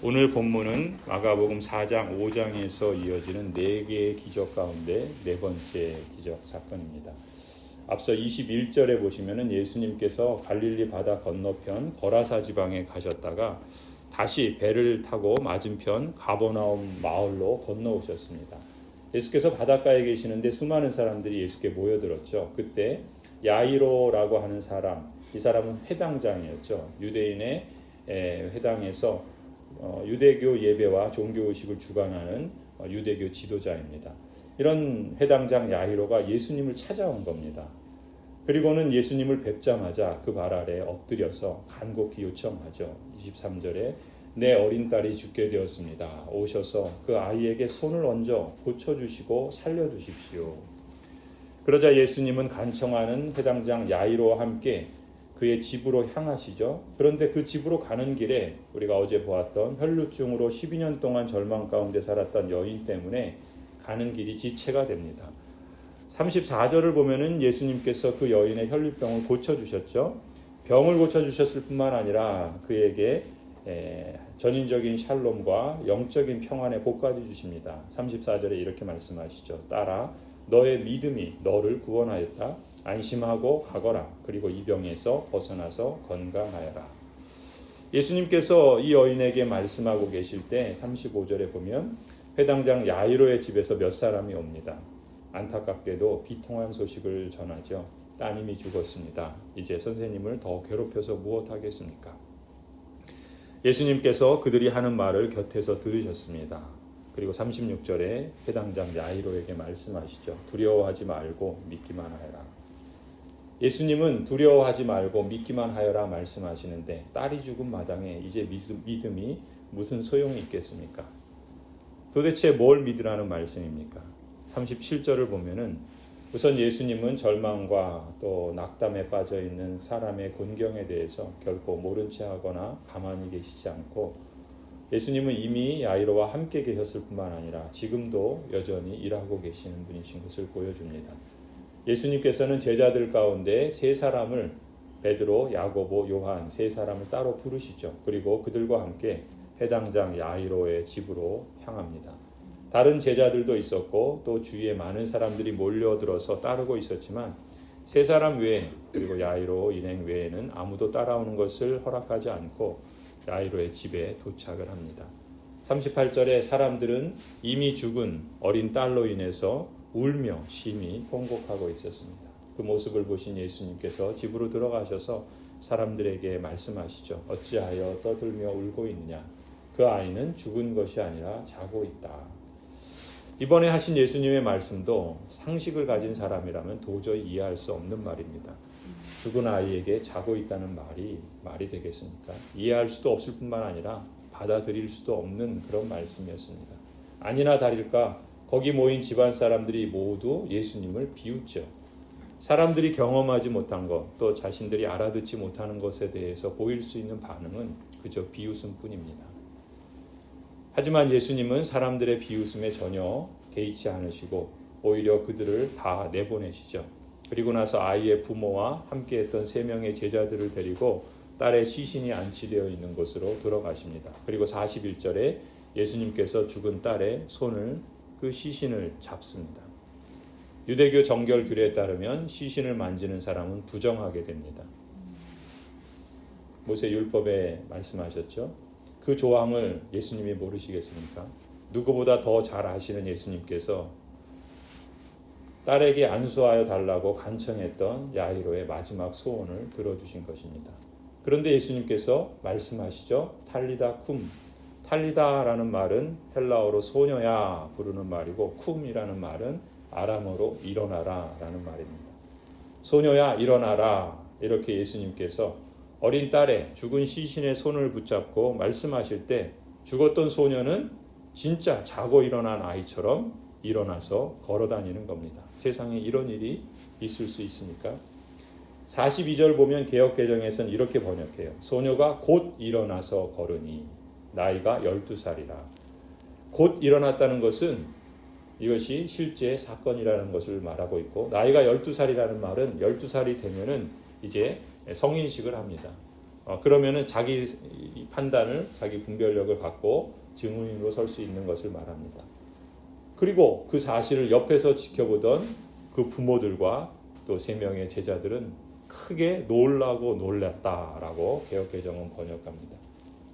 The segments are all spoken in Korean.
오늘 본문은 마가복음 4장, 5장에서 이어지는 4개의 기적 가운데 4번째 기적 사건입니다. 앞서 21절에 보시면은 예수님께서 갈릴리 바다 건너편 거라사 지방에 가셨다가 다시 배를 타고 맞은편 가버나움 마을로 건너오셨습니다. 예수께서 바닷가에 계시는데 수많은 사람들이 예수께 모여들었죠. 그때 야이로라고 하는 사람, 이 사람은 회당장이었죠. 유대인의 회당에서 유대교 예배와 종교의식을 주관하는 유대교 지도자입니다. 이런 회당장 야이로가 예수님을 찾아온 겁니다. 그리고는 예수님을 뵙자마자 그 발 아래 엎드려서 간곡히 요청하죠. 23절에 내 어린 딸이 죽게 되었습니다. 오셔서 그 아이에게 손을 얹어 고쳐주시고 살려주십시오. 그러자 예수님은 간청하는 회당장 야이로와 함께 그의 집으로 향하시죠. 그런데 그 집으로 가는 길에 우리가 어제 보았던 혈루증으로 12년 동안 절망 가운데 살았던 여인 때문에 가는 길이 지체가 됩니다. 34절을 보면은 예수님께서 그 여인의 혈류병을 고쳐주셨죠. 병을 고쳐주셨을 뿐만 아니라 그에게 전인적인 샬롬과 영적인 평안의 복까지 주십니다. 34절에 이렇게 말씀하시죠. 딸아, 너의 믿음이 너를 구원하였다. 안심하고 가거라. 그리고 이 병에서 벗어나서 건강하여라. 예수님께서 이 여인에게 말씀하고 계실 때 35절에 보면 회당장 야이로의 집에서 몇 사람이 옵니다. 안타깝게도 비통한 소식을 전하죠. 따님이 죽었습니다. 이제 선생님을 더 괴롭혀서 무엇하겠습니까? 예수님께서 그들이 하는 말을 곁에서 들으셨습니다. 그리고 36절에 회당장 야이로에게 말씀하시죠. 두려워하지 말고 믿기만 하여라. 예수님은 두려워하지 말고 믿기만 하여라 말씀하시는데 딸이 죽은 마당에 이제 믿음이 무슨 소용이 있겠습니까? 도대체 뭘 믿으라는 말씀입니까? 37절을 보면은 우선 예수님은 절망과 또 낙담에 빠져 있는 사람의 곤경에 대해서 결코 모른 채 하거나 가만히 계시지 않고 예수님은 이미 야이로와 함께 계셨을 뿐만 아니라 지금도 여전히 일하고 계시는 분이신 것을 보여줍니다. 예수님께서는 제자들 가운데 3사람을 베드로, 야고보, 요한 3사람을 따로 부르시죠. 그리고 그들과 함께 회당장 야이로의 집으로 향합니다. 다른 제자들도 있었고 또 주위에 많은 사람들이 몰려들어서 따르고 있었지만 3사람 외에 그리고 야이로 일행 외에는 아무도 따라오는 것을 허락하지 않고 야이로의 집에 도착을 합니다. 38절에 사람들은 이미 죽은 어린 딸로 인해서 울며 심히 통곡하고 있었습니다. 그 모습을 보신 예수님께서 집으로 들어가셔서 사람들에게 말씀하시죠. 어찌하여 떠들며 울고 있느냐? 그 아이는 죽은 것이 아니라 자고 있다. 이번에 하신 예수님의 말씀도 상식을 가진 사람이라면 도저히 이해할 수 없는 말입니다. 죽은 아이에게 자고 있다는 말이 되겠습니까? 이해할 수도 없을 뿐만 아니라 받아들일 수도 없는 그런 말씀이었습니다. 아니나 다를까 거기 모인 집안 사람들이 모두 예수님을 비웃죠. 사람들이 경험하지 못한 것, 또 자신들이 알아듣지 못하는 것에 대해서 보일 수 있는 반응은 그저 비웃음 뿐입니다. 하지만 예수님은 사람들의 비웃음에 전혀 개의치 않으시고 오히려 그들을 다 내보내시죠. 그리고 나서 아이의 부모와 함께했던 3명의 제자들을 데리고 딸의 시신이 안치되어 있는 곳으로 들어가십니다. 그리고 41절에 예수님께서 죽은 딸의 손을 그 시신을 잡습니다. 유대교 정결 규례에 따르면 시신을 만지는 사람은 부정하게 됩니다. 모세 율법에 말씀하셨죠. 그 조항을 예수님이 모르시겠습니까? 누구보다 더 잘 아시는 예수님께서 딸에게 안수하여 달라고 간청했던 야이로의 마지막 소원을 들어주신 것입니다. 그런데 예수님께서 말씀하시죠. 탈리다 쿰. 탈리다라는 말은 헬라어로 소녀야 부르는 말이고 쿰이라는 말은 아람어로 일어나라 라는 말입니다. 소녀야 일어나라 이렇게 예수님께서 어린 딸의 죽은 시신의 손을 붙잡고 말씀하실 때 죽었던 소녀는 진짜 자고 일어난 아이처럼 일어나서 걸어다니는 겁니다. 세상에 이런 일이 있을 수 있습니까? 42절 보면 개역개정에서는 이렇게 번역해요. 소녀가 곧 일어나서 걸으니 나이가 12살이라. 곧 일어났다는 것은 이것이 실제 사건이라는 것을 말하고 있고 나이가 12살이라는 말은 12살이 되면은 이제 성인식을 합니다. 그러면은 자기 판단을, 자기 분별력을 갖고 증인으로 설 수 있는 것을 말합니다. 그리고 그 사실을 옆에서 지켜보던 그 부모들과 또 3명의 제자들은 크게 놀라고 놀랐다라고 개역개정은 번역합니다.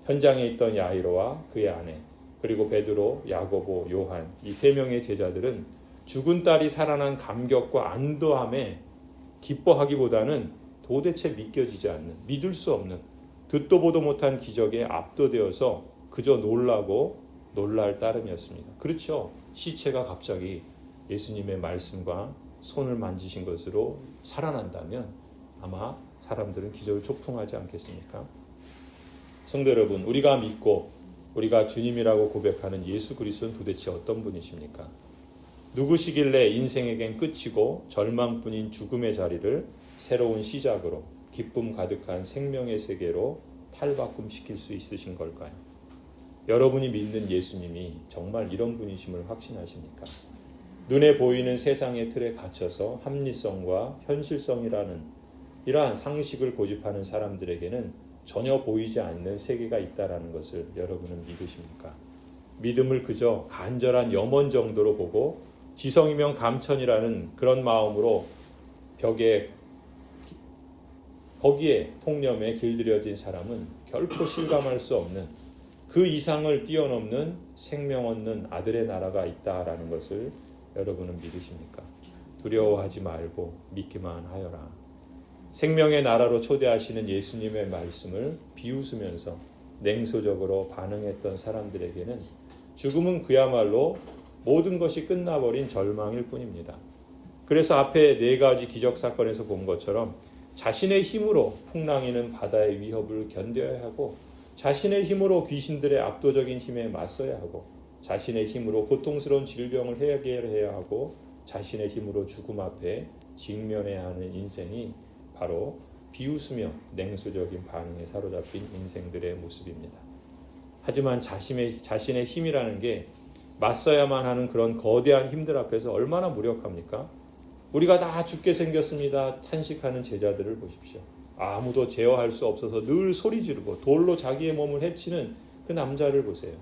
현장에 있던 야이로와 그의 아내, 그리고 베드로, 야고보, 요한, 이 3명의 제자들은 죽은 딸이 살아난 감격과 안도함에 기뻐하기보다는 도대체 믿겨지지 않는, 믿을 수 없는, 듣도 보도 못한 기적에 압도되어서 그저 놀라고 놀랄 따름이었습니다. 그렇죠. 시체가 갑자기 예수님의 말씀과 손을 만지신 것으로 살아난다면 아마 사람들은 기적을 초풍하지 않겠습니까? 성도 여러분, 우리가 믿고 우리가 주님이라고 고백하는 예수 그리스도는 도대체 어떤 분이십니까? 누구시길래 인생에겐 끝이고 절망뿐인 죽음의 자리를 새로운 시작으로 기쁨 가득한 생명의 세계로 탈바꿈시킬 수 있으신 걸까요? 여러분이 믿는 예수님이 정말 이런 분이심을 확신하십니까? 눈에 보이는 세상의 틀에 갇혀서 합리성과 현실성이라는 이러한 상식을 고집하는 사람들에게는 전혀 보이지 않는 세계가 있다는 것을 여러분은 믿으십니까? 믿음을 그저 간절한 염원 정도로 보고 지성이면 감천이라는 그런 마음으로 거기에 통념에 길들여진 사람은 결코 실감할 수 없는 그 이상을 뛰어넘는 생명 얻는 아들의 나라가 있다라는 것을 여러분은 믿으십니까? 두려워하지 말고 믿기만 하여라. 생명의 나라로 초대하시는 예수님의 말씀을 비웃으면서 냉소적으로 반응했던 사람들에게는 죽음은 그야말로 모든 것이 끝나버린 절망일 뿐입니다. 그래서 앞에 4가지 기적 사건에서 본 것처럼 자신의 힘으로 풍랑이는 바다의 위협을 견뎌야 하고, 자신의 힘으로 귀신들의 압도적인 힘에 맞서야 하고, 자신의 힘으로 고통스러운 질병을 해결해야 하고, 자신의 힘으로 죽음 앞에 직면해야 하는 인생이 바로 비웃으며 냉소적인 반응에 사로잡힌 인생들의 모습입니다. 하지만 자신의 힘이라는 게 맞서야만 하는 그런 거대한 힘들 앞에서 얼마나 무력합니까? 우리가 다 죽게 생겼습니다 탄식하는 제자들을 보십시오. 아무도 제어할 수 없어서 늘 소리 지르고 돌로 자기의 몸을 해치는 그 남자를 보세요.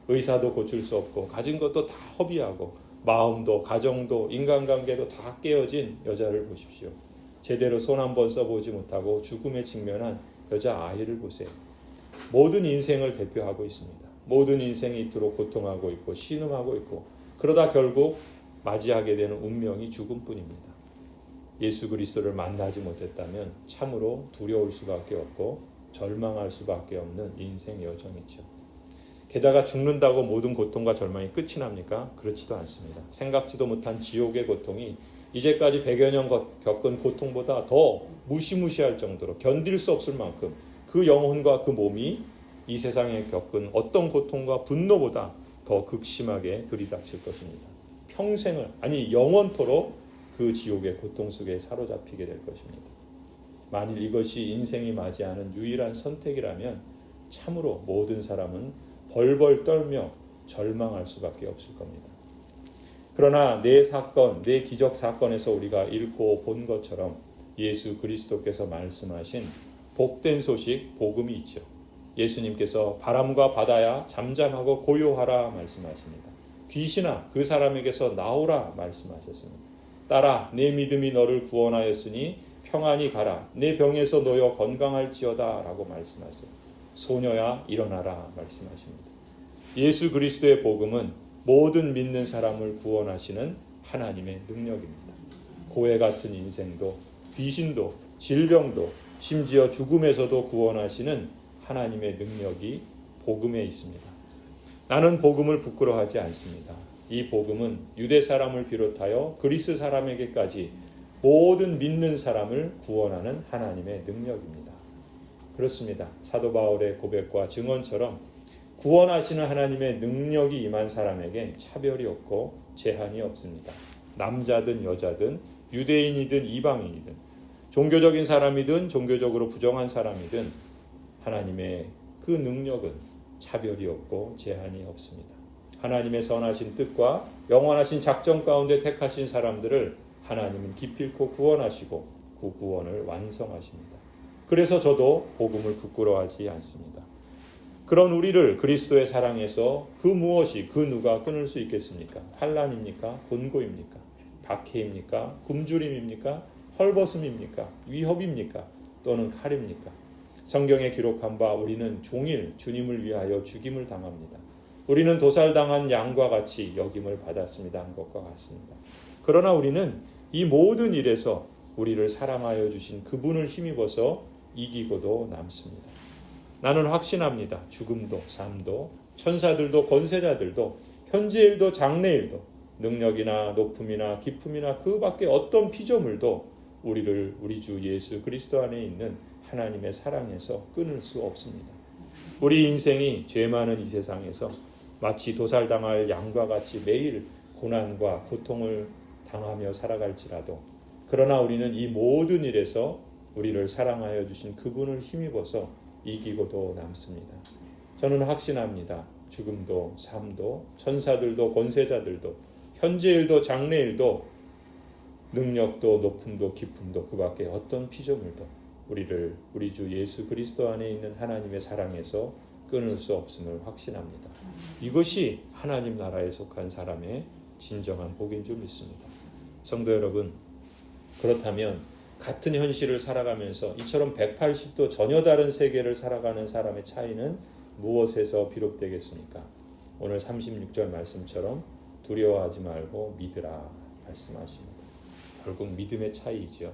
의사도 고칠 수 없고 가진 것도 다 허비하고 마음도 가정도 인간관계도 다 깨어진 여자를 보십시오. 제대로 손 한 번 써보지 못하고 죽음에 직면한 여자아이를 보세요. 모든 인생을 대표하고 있습니다. 모든 인생이 이토록 고통하고 있고 신음하고 있고, 그러다 결국 맞이하게 되는 운명이 죽음뿐입니다. 예수 그리스도를 만나지 못했다면 참으로 두려울 수밖에 없고 절망할 수밖에 없는 인생 여정이죠. 게다가 죽는다고 모든 고통과 절망이 끝이 납니까? 그렇지도 않습니다. 생각지도 못한 지옥의 고통이 이제까지 100여 년 겪은 고통보다 더 무시무시할 정도로 견딜 수 없을 만큼 그 영혼과 그 몸이 이 세상에 겪은 어떤 고통과 분노보다 더 극심하게 들이닥칠 것입니다. 평생을, 아니 영원토록 그 지옥의 고통 속에 사로잡히게 될 것입니다. 만일 이것이 인생이 맞이하는 유일한 선택이라면 참으로 모든 사람은 벌벌 떨며 절망할 수밖에 없을 겁니다. 그러나 내 기적 사건에서 우리가 읽고 본 것처럼 예수 그리스도께서 말씀하신 복된 소식, 복음이 있죠. 예수님께서 바람과 바다야 잠잠하고 고요하라 말씀하십니다. 귀신아 그 사람에게서 나오라 말씀하셨습니다. 딸아 내 믿음이 너를 구원하였으니 평안히 가라. 내 병에서 놓여 건강할지어다 라고 말씀하세요. 소녀야 일어나라 말씀하십니다. 예수 그리스도의 복음은 모든 믿는 사람을 구원하시는 하나님의 능력입니다. 고해 같은 인생도 귀신도 질병도 심지어 죽음에서도 구원하시는 하나님의 능력이 복음에 있습니다. 나는 복음을 부끄러워하지 않습니다. 이 복음은 유대 사람을 비롯하여 그리스 사람에게까지 모든 믿는 사람을 구원하는 하나님의 능력입니다. 그렇습니다. 사도 바울의 고백과 증언처럼 구원하시는 하나님의 능력이 임한 사람에겐 차별이 없고 제한이 없습니다. 남자든 여자든 유대인이든 이방인이든 종교적인 사람이든 종교적으로 부정한 사람이든 하나님의 그 능력은 차별이 없고 제한이 없습니다. 하나님의 선하신 뜻과 영원하신 작정 가운데 택하신 사람들을 하나님은 기필코 구원하시고 그 구원을 완성하십니다. 그래서 저도 복음을 부끄러워하지 않습니다. 그런 우리를 그리스도의 사랑에서 그 무엇이 그 누가 끊을 수 있겠습니까? 환난입니까? 곤고입니까? 박해입니까? 굶주림입니까? 헐벗음입니까? 위협입니까? 또는 칼입니까? 성경에 기록한 바 우리는 종일 주님을 위하여 죽임을 당합니다. 우리는 도살당한 양과 같이 여김을 받았습니다 한 것과 같습니다. 그러나 우리는 이 모든 일에서 우리를 사랑하여 주신 그분을 힘입어서 이기고도 남습니다. 나는 확신합니다. 죽음도 삶도 천사들도 권세자들도 현재일도 장래일도 능력이나 높음이나 기쁨이나 그 밖에 어떤 피조물도 우리를 우리 주 예수 그리스도 안에 있는 하나님의 사랑에서 끊을 수 없습니다. 우리 인생이 죄 많은 이 세상에서 마치 도살당할 양과 같이 매일 고난과 고통을 당하며 살아갈지라도 그러나 우리는 이 모든 일에서 우리를 사랑하여 주신 그분을 힘입어서 이기고도 남습니다. 저는 확신합니다. 죽음도 삶도 천사들도 권세자들도 현재일도 장래일도 능력도 높음도 기쁨도 그 밖에 어떤 피조물도 우리를 우리 주 예수 그리스도 안에 있는 하나님의 사랑에서 끊을 수 없음을 확신합니다. 이것이 하나님 나라에 속한 사람의 진정한 복인 줄 믿습니다. 성도 여러분, 그렇다면 같은 현실을 살아가면서 이처럼 180도 전혀 다른 세계를 살아가는 사람의 차이는 무엇에서 비롯되겠습니까? 오늘 36절 말씀처럼 두려워하지 말고 믿으라 말씀하십니다. 결국 믿음의 차이이죠.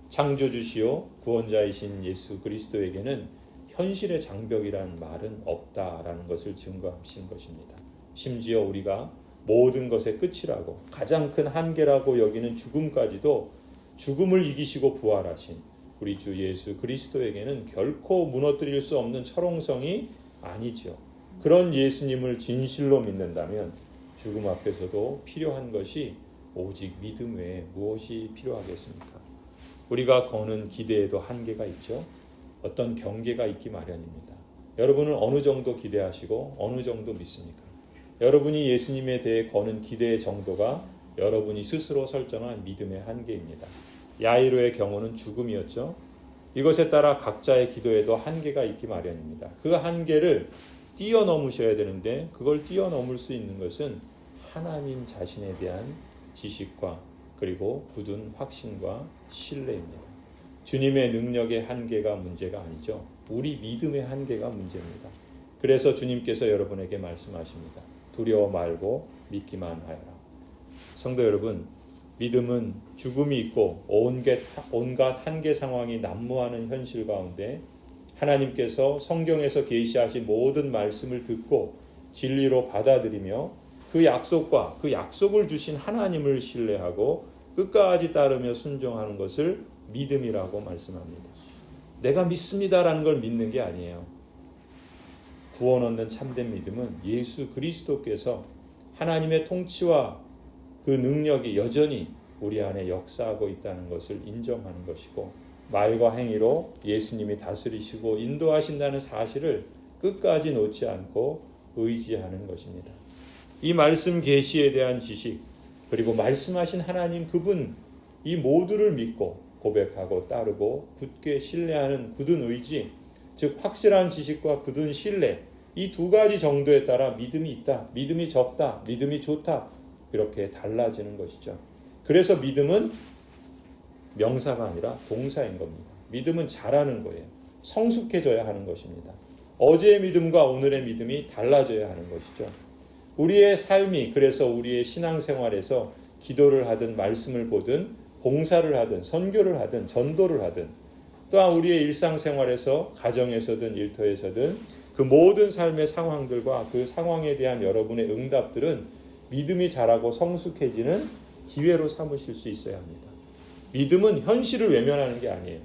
창조주시오 구원자이신 예수 그리스도에게는 현실의 장벽이란 말은 없다라는 것을 증거하신 것입니다. 심지어 우리가 모든 것의 끝이라고 가장 큰 한계라고 여기는 죽음까지도 죽음을 이기시고 부활하신 우리 주 예수 그리스도에게는 결코 무너뜨릴 수 없는 철옹성이 아니죠. 그런 예수님을 진실로 믿는다면 죽음 앞에서도 필요한 것이 오직 믿음 외에 무엇이 필요하겠습니까? 우리가 거는 기대에도 한계가 있죠. 어떤 경계가 있기 마련입니다. 여러분은 어느 정도 기대하시고 어느 정도 믿습니까? 여러분이 예수님에 대해 거는 기대의 정도가 여러분이 스스로 설정한 믿음의 한계입니다. 야이로의 경우는 죽음이었죠. 이것에 따라 각자의 기도에도 한계가 있기 마련입니다. 그 한계를 뛰어넘으셔야 되는데 그걸 뛰어넘을 수 있는 것은 하나님 자신에 대한 지식과 그리고 굳은 확신과 신뢰입니다. 주님의 능력의 한계가 문제가 아니죠. 우리 믿음의 한계가 문제입니다. 그래서 주님께서 여러분에게 말씀하십니다. 두려워 말고 믿기만 하여라. 성도 여러분, 믿음은 죽음이 있고 온갖 한계 상황이 난무하는 현실 가운데 하나님께서 성경에서 계시하신 모든 말씀을 듣고 진리로 받아들이며 그 약속과 그 약속을 주신 하나님을 신뢰하고 끝까지 따르며 순종하는 것을 믿음이라고 말씀합니다. 내가 믿습니다라는 걸 믿는 게 아니에요. 구원 얻는 참된 믿음은 예수 그리스도께서 하나님의 통치와 그 능력이 여전히 우리 안에 역사하고 있다는 것을 인정하는 것이고 말과 행위로 예수님이 다스리시고 인도하신다는 사실을 끝까지 놓지 않고 의지하는 것입니다. 이 말씀 계시에 대한 지식 그리고 말씀하신 하나님 그분 이 모두를 믿고 고백하고 따르고 굳게 신뢰하는 굳은 의지 즉 확실한 지식과 굳은 신뢰 이 두 가지 정도에 따라 믿음이 있다, 믿음이 적다, 믿음이 좋다 이렇게 달라지는 것이죠. 그래서 믿음은 명사가 아니라 동사인 겁니다. 믿음은 잘하는 거예요. 성숙해져야 하는 것입니다. 어제의 믿음과 오늘의 믿음이 달라져야 하는 것이죠. 우리의 삶이 그래서 우리의 신앙생활에서 기도를 하든 말씀을 보든 봉사를 하든 선교를 하든 전도를 하든 또한 우리의 일상생활에서 가정에서든 일터에서든 그 모든 삶의 상황들과 그 상황에 대한 여러분의 응답들은 믿음이 자라고 성숙해지는 기회로 삼으실 수 있어야 합니다. 믿음은 현실을 외면하는 게 아니에요.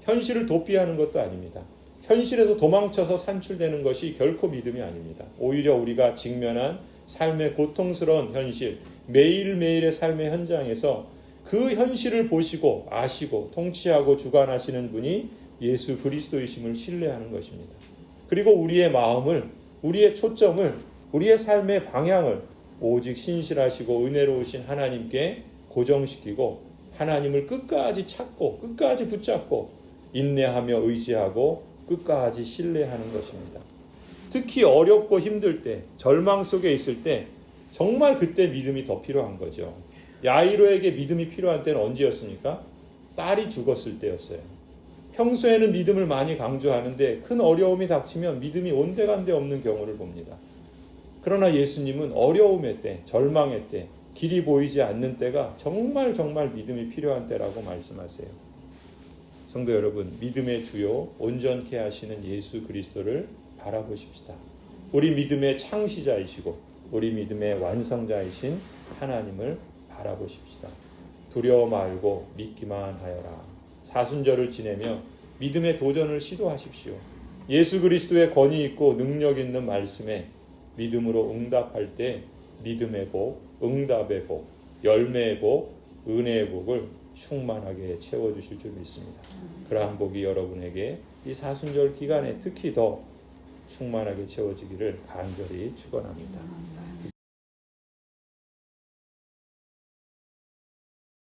현실을 도피하는 것도 아닙니다. 현실에서 도망쳐서 산출되는 것이 결코 믿음이 아닙니다. 오히려 우리가 직면한 삶의 고통스러운 현실, 매일매일의 삶의 현장에서 그 현실을 보시고 아시고 통치하고 주관하시는 분이 예수 그리스도이심을 신뢰하는 것입니다. 그리고 우리의 마음을, 우리의 초점을, 우리의 삶의 방향을 오직 신실하시고 은혜로우신 하나님께 고정시키고 하나님을 끝까지 찾고 끝까지 붙잡고 인내하며 의지하고 끝까지 신뢰하는 것입니다. 특히 어렵고 힘들 때, 절망 속에 있을 때 정말 그때 믿음이 더 필요한 거죠. 야이로에게 믿음이 필요한 때는 언제였습니까? 딸이 죽었을 때였어요. 평소에는 믿음을 많이 강조하는데 큰 어려움이 닥치면 믿음이 온데간데 없는 경우를 봅니다. 그러나 예수님은 어려움의 때, 절망의 때, 길이 보이지 않는 때가 정말 믿음이 필요한 때라고 말씀하세요. 성도 여러분, 믿음의 주요 온전케 하시는 예수 그리스도를 바라보십시다. 우리 믿음의 창시자이시고 우리 믿음의 완성자이신 하나님을 바라보십시다. 두려워 말고 믿기만 하여라. 사순절을 지내며 믿음의 도전을 시도하십시오. 예수 그리스도의 권위 있고 능력 있는 말씀에 믿음으로 응답할 때 믿음의 복, 응답의 복, 열매의 복, 은혜의 복을 충만하게 채워주실 줄 믿습니다. 그러한 복이 여러분에게 이 사순절 기간에 특히 더 충만하게 채워지기를 간절히 축원합니다.